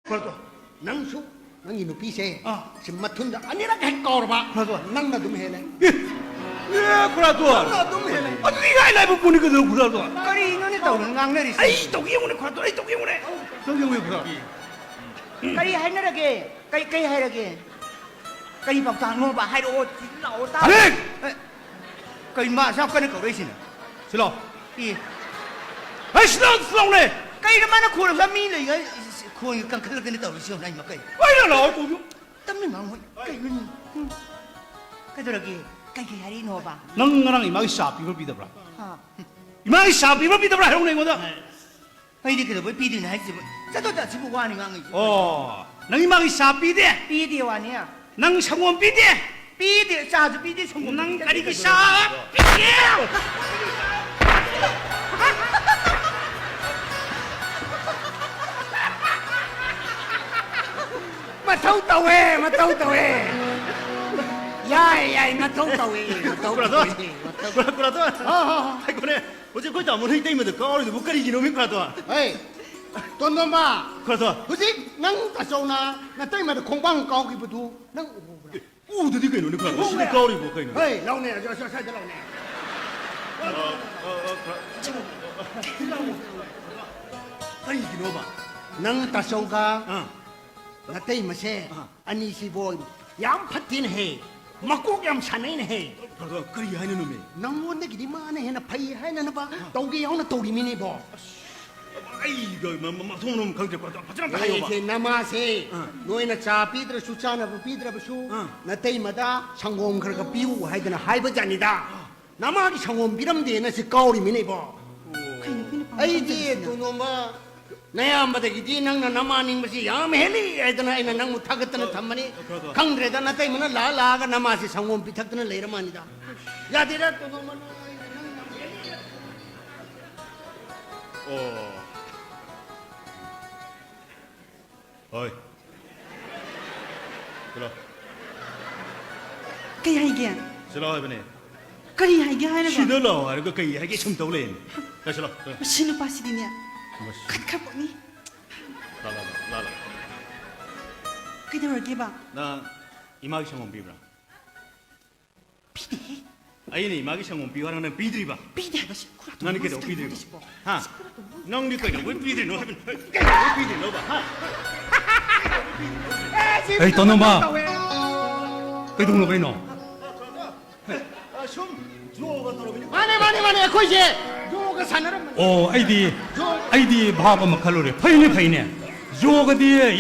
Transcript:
그래도 낭수 낭이 누피세 아. 지금 맡은다 아니라 헷갈어봐 그래도 낭나 좀 해래 예, 그래도. 낭나 좀 해래 아, 네가 라이브 보니거든, 그래도. Kari ino ni tau ngang na ri. 아이, 또 이게 뭐네, 그래도, 아이, 또 이게 뭐네. 저기 왜 그래? Kari hai na lagi. Kari hai lagi. Kari bak tang no ba hai ro lao ta. Alex! Kari ma sao kani kau ri sin. 슬러. I. 아이, 슬렁네. Kari na mana khur sa mi le ga khur kan khal ni tau ri sion nai ma kai. 왜 이러나, 또. Tam ni mang hoi. Kari ni. Kari tu lagi. Kari hari no ba. 너랑 이마기 샤피를 비더라. Ha. 이마기 샤피를 비더라, 형네 거다. Hai di ke bo pi di nai si. Sa to da si bu wa ni ngang ni. 너 이마기 샤피대. Pi di wa ni ya. 너 상원 비대. Pi di sa zu pi di song. 너 가리기 샤피대. mà thâu tàu về mà thâu tàu về 야이 야이 mà thâu tàu về mà thâu tàu về 그라도 아이고네 어제 거기 아무리 힘들면 거리도 못 가리지 놈이 그라도 ê tuần tuần ba 그라도 cái gì nắng ta sâu na na tay mà không băng cao cái bút thu nắng 우도 니가 이놈이 그라도 시대 거리 못 가리는 ê lâu nè cho sao lâu nè 아니 이게 너봐 nắng ta sâu ka 어 na tay mà xe anh đi si boy yam phát tin hè mà cố yam sản này hè 그라도 거리 하는 놈이 nắng muốn cái gì mà này na phay hay na ba tàu cái áo na tàu đi mini bo 아이고 뭐 소놈 강제 그라도 바지랑 다 Ay, 해봐 ke namase. Noi na cha pidra su cha na pidra ba su. Na tei ma da sangom khar ka piu hai da na hai ba jani da. Nama ki sangom biram de na se kauri mi nei bo. Ai ji tu no ma na yam ba de ki ji nang na nama ning ba si yam heli ai da na ai na nang mu thagat na thammani. Khang dre da na tei ma na la la ga nama se sangom pi thak na le ra mani da. Ya de ra tu no ma 어이 그라 Kari hai ge. 슬러 해보네 Kari hai ge hai na ba. 시들러 이거 거기 하게 좀 떠올래 자 슬러 Sino pa si din ya. Khat khat bo ni. 라라라라 Kari tu lagi ba. 나 이마기 상원 비브라 아이네 이마기 상원 비와라는 비들이 봐 Pi de ba si. Kura tu. 나는 그래 비들이 봐 넌 니꺼 이거 왜 비들이 너 하면 왜 비들이 너 봐. 에이, 또 놈아. 그 동네 왜 너? Mane khoi je. Jo ga sanara. 아이디 바보 막칼로리. 파이네. 요거디